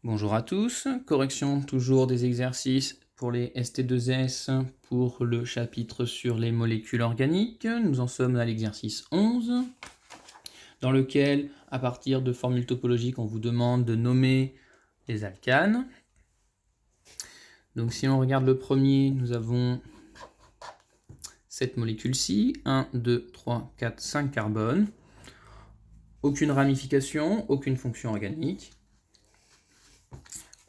Bonjour à tous, correction toujours des exercices pour les ST2S pour le chapitre sur les molécules organiques. Nous en sommes à l'exercice 11, dans lequel, à partir de formules topologiques, on vous demande de nommer les alcanes. Donc si on regarde le premier, nous avons cette molécule-ci, 1, 2, 3, 4, 5 carbones. Aucune ramification, aucune fonction organique.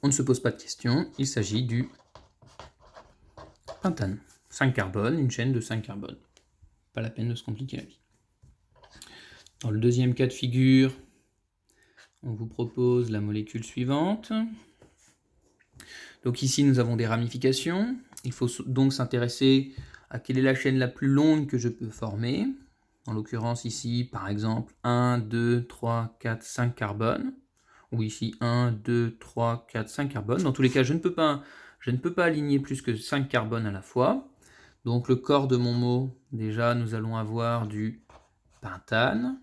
On ne se pose pas de questions, il s'agit du pentane. 5 carbones, une chaîne de 5 carbones. Pas la peine de se compliquer la vie. Dans le deuxième cas de figure, on vous propose la molécule suivante. Donc ici, nous avons des ramifications. Il faut donc s'intéresser à quelle est la chaîne la plus longue que je peux former. En l'occurrence ici, par exemple, 1, 2, 3, 4, 5 carbones. Ou ici, 1, 2, 3, 4, 5 carbones. Dans tous les cas, je ne peux pas aligner plus que 5 carbones à la fois. Donc le corps de mon mot, déjà, nous allons avoir du pentane.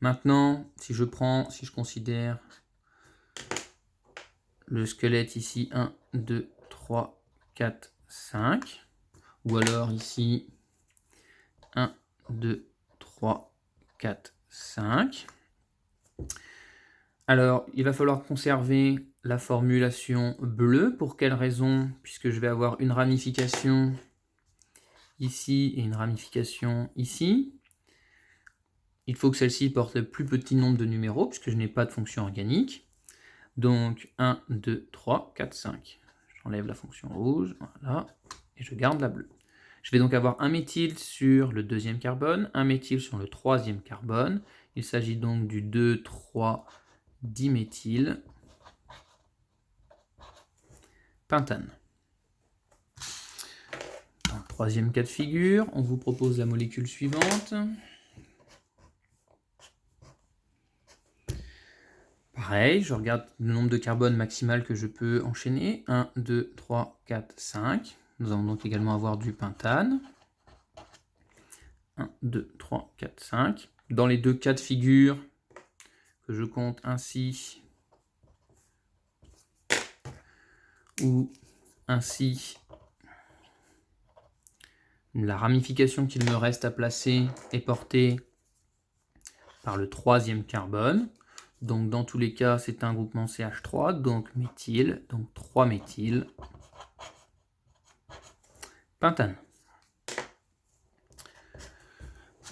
Maintenant, si je considère le squelette ici, 1, 2, 3, 4, 5, ou alors ici, 1, 2, 3, 4, 5. Alors, il va falloir conserver la formulation bleue. Pour quelle raison? Puisque je vais avoir une ramification ici et une ramification ici. Il faut que celle-ci porte le plus petit nombre de numéros, puisque je n'ai pas de fonction organique. Donc 1, 2, 3, 4, 5. J'enlève la fonction rouge, voilà, et je garde la bleue. Je vais donc avoir un méthyle sur le deuxième carbone, un méthyle sur le troisième carbone. Il s'agit donc du 2, 3, diméthyle pentane. Dans le troisième cas de figure, on vous propose la molécule suivante. Pareil, je regarde le nombre de carbone maximal que je peux enchaîner. 1, 2, 3, 4, 5. Nous allons donc également avoir du pentane. 1, 2, 3, 4, 5. Dans les deux cas de figure, que je compte ainsi ou ainsi, la ramification qu'il me reste à placer est portée par le troisième carbone. Donc dans tous les cas, c'est un groupement CH3, donc méthyle, donc 3 méthyle, pentane.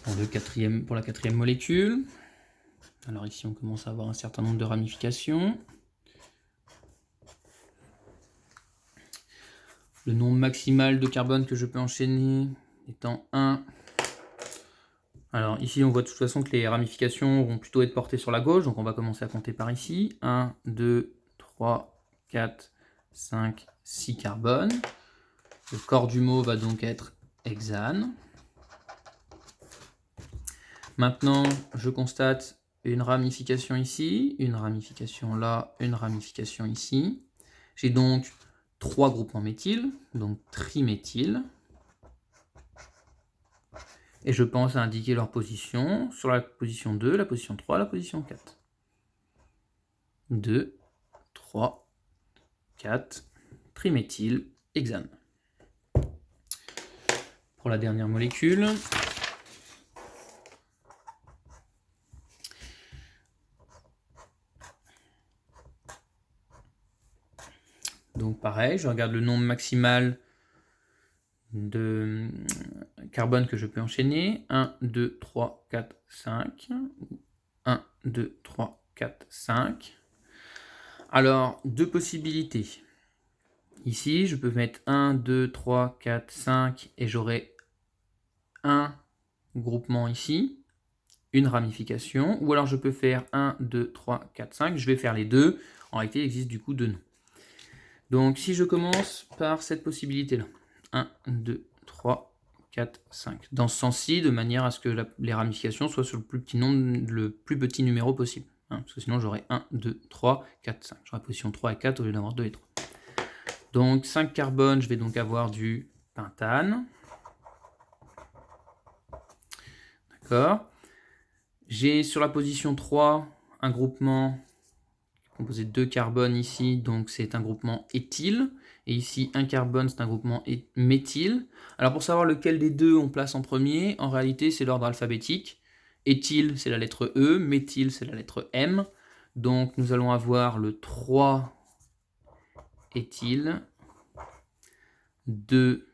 Pour la quatrième molécule, alors ici on commence à avoir un certain nombre de ramifications. Le nombre maximal de carbone que je peux enchaîner étant 1. Alors ici on voit de toute façon que les ramifications vont plutôt être portées sur la gauche, donc on va commencer à compter par ici. 1, 2, 3, 4, 5, 6 carbones. Le corps du mot va donc être hexane. Maintenant, je constate une ramification ici, une ramification là, une ramification ici. J'ai donc 3 groupements méthyl, donc triméthyle. Et je pense à indiquer leur position sur la position 2, la position 3, la position 4. 2, 3, 4, triméthyle, hexane. Pour la dernière molécule, donc pareil, je regarde le nombre maximal de carbone que je peux enchaîner. 1, 2, 3, 4, 5. 1, 2, 3, 4, 5. Alors, deux possibilités. Ici, je peux mettre 1, 2, 3, 4, 5 et j'aurai un groupement ici, une ramification. Ou alors je peux faire 1, 2, 3, 4, 5. Je vais faire les deux. En réalité, il existe du coup deux noms. Donc, si je commence par cette possibilité-là, 1, 2, 3, 4, 5. Dans ce sens-ci, de manière à ce que les ramifications soient sur le plus petit numéro possible. Parce que sinon, j'aurais 1, 2, 3, 4, 5. J'aurai position 3 et 4 au lieu d'avoir 2 et 3. Donc, 5 carbones, je vais donc avoir du pentane. D'accord. J'ai sur la position 3 un groupement composé de 2 carbones ici, donc c'est un groupement éthyle. Et ici, un carbone, c'est un groupement méthyle. Alors pour savoir lequel des deux on place en premier, en réalité c'est l'ordre alphabétique. Éthyle, c'est la lettre E, méthyle, c'est la lettre M. Donc nous allons avoir le 3 éthyle, 2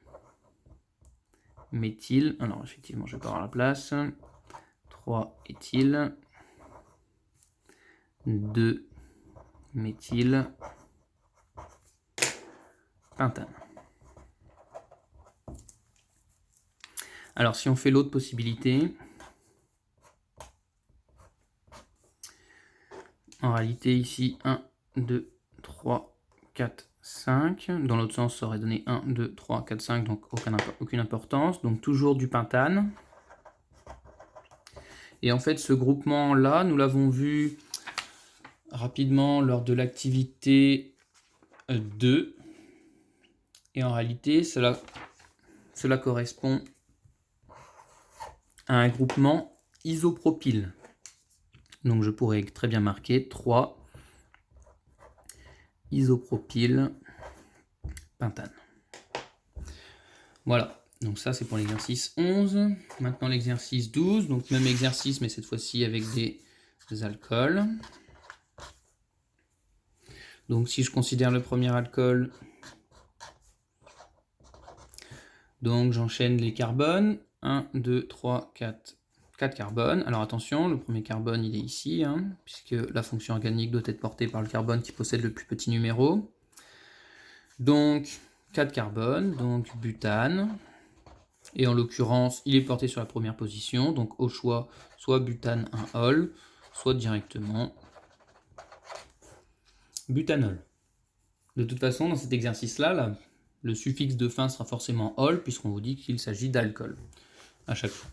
méthyle. Alors effectivement, je vais pas avoir la place. 3 éthyle, 2 méthyle, pentane. Alors si on fait l'autre possibilité, en réalité ici 1, 2, 3, 4, 5. Dans l'autre sens, ça aurait donné 1, 2, 3, 4, 5, donc aucune importance. Donc toujours du pentane. Et en fait, ce groupement-là, nous l'avons vu rapidement lors de l'activité 2. Et en réalité, cela correspond à un groupement isopropyle. Donc je pourrais très bien marquer 3 isopropyle pentane. Voilà, donc ça c'est pour l'exercice 11. Maintenant l'exercice 12, donc même exercice mais cette fois-ci avec des alcools. Donc si je considère le premier alcool, donc j'enchaîne les carbones. 1, 2, 3, 4, 4 carbones. Alors attention, le premier carbone il est ici, puisque la fonction organique doit être portée par le carbone qui possède le plus petit numéro. Donc 4 carbones, donc butane. Et en l'occurrence, il est porté sur la première position, donc au choix, soit butane 1-ol, soit directement butanol. De toute façon, dans cet exercice-là, le suffixe de fin sera forcément ol, puisqu'on vous dit qu'il s'agit d'alcool à chaque fois.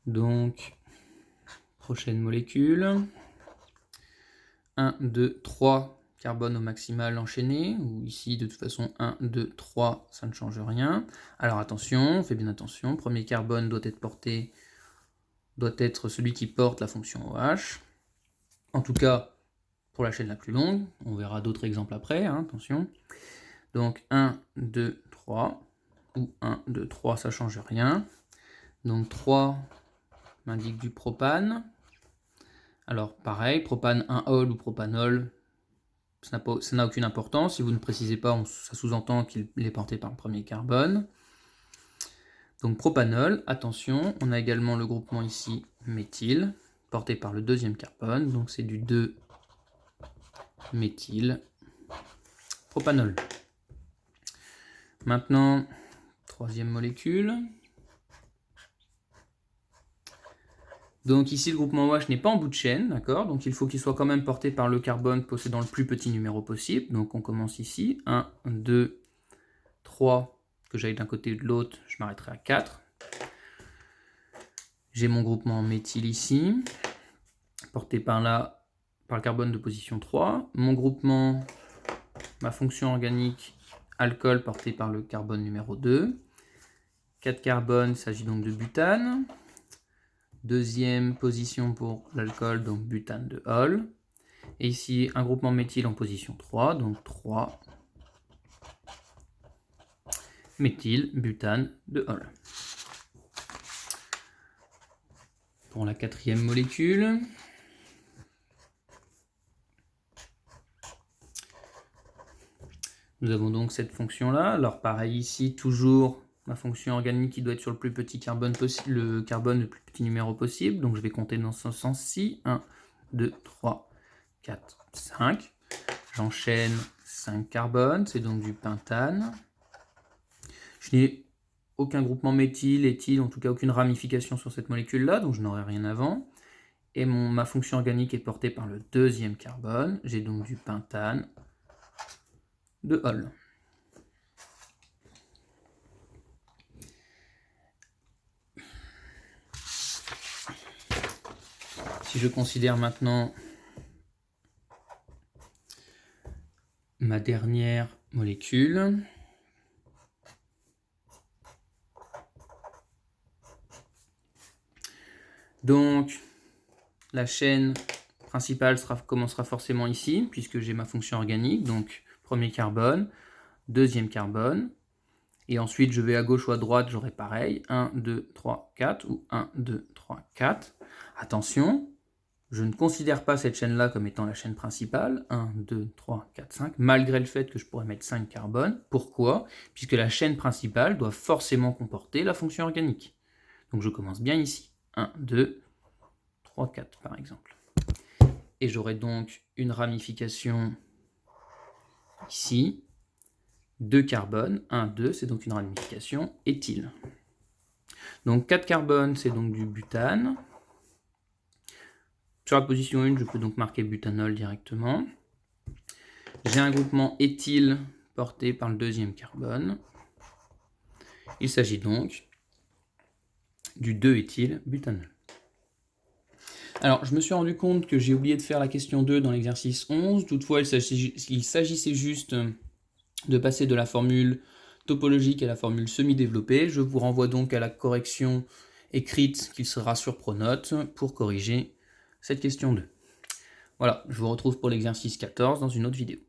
Donc, prochaine molécule. 1, 2, 3 carbone au maximal enchaîné, ou ici de toute façon 1, 2, 3, ça ne change rien. Alors attention, fais bien attention, premier carbone doit être celui qui porte la fonction OH. En tout cas, pour la chaîne la plus longue, on verra d'autres exemples après, attention. Donc 1, 2, 3, ou 1, 2, 3, ça ne change rien. Donc 3 m'indique du propane. Alors pareil, propane 1-ol ou propanol, ça n'a aucune importance. Si vous ne précisez pas, ça sous-entend qu'il est porté par le premier carbone. Donc propanol, attention, on a également le groupement ici méthyle, porté par le deuxième carbone, donc c'est du 2-méthyle propanol. Maintenant, troisième molécule. Donc ici, le groupement OH n'est pas en bout de chaîne, d'accord? Donc il faut qu'il soit quand même porté par le carbone possédant le plus petit numéro possible. Donc on commence ici, 1, 2, 3, que j'aille d'un côté ou de l'autre, je m'arrêterai à 4. J'ai mon groupement méthyle ici, porté par le carbone de position 3. Mon groupement, ma fonction organique alcool, porté par le carbone numéro 2. 4 carbones, il s'agit donc de butane. Deuxième position pour l'alcool, donc butane de ol. Et ici, un groupement méthyle en position 3, donc 3 méthyle butane de ol. Pour la quatrième molécule, nous avons donc cette fonction-là. Alors pareil ici, toujours ma fonction organique qui doit être sur le plus petit carbone possible, le carbone le plus petit numéro possible. Donc je vais compter dans ce sens-ci. 1, 2, 3, 4, 5. J'enchaîne 5 carbones, c'est donc du pentane. Je n'ai aucun groupement méthyle, éthyle, en tout cas aucune ramification sur cette molécule-là, donc je n'aurai rien avant. Et ma fonction organique est portée par le deuxième carbone. J'ai donc du pentane de ol. Si je considère maintenant ma dernière molécule, donc la chaîne principale commencera forcément ici, puisque j'ai ma fonction organique, donc premier carbone, deuxième carbone, et ensuite je vais à gauche ou à droite, j'aurai pareil, 1, 2, 3, 4, ou 1, 2, 3, 4. Attention, je ne considère pas cette chaîne-là comme étant la chaîne principale, 1, 2, 3, 4, 5, malgré le fait que je pourrais mettre 5 carbones. Pourquoi? Puisque la chaîne principale doit forcément comporter la fonction organique. Donc je commence bien ici, 1, 2, 3, 4 par exemple. Et j'aurai donc une ramification ici, 2 carbones, 1, 2, c'est donc une ramification éthyle. Donc 4 carbones, c'est donc du butane. Sur la position 1, je peux donc marquer butanol directement. J'ai un groupement éthyle porté par le deuxième carbone. Il s'agit donc du 2-éthylbutanol. Alors, je me suis rendu compte que j'ai oublié de faire la question 2 dans l'exercice 11. Toutefois, il s'agissait juste de passer de la formule topologique à la formule semi-développée. Je vous renvoie donc à la correction écrite qui sera sur Pronote pour corriger cette question 2. Voilà, je vous retrouve pour l'exercice 14 dans une autre vidéo.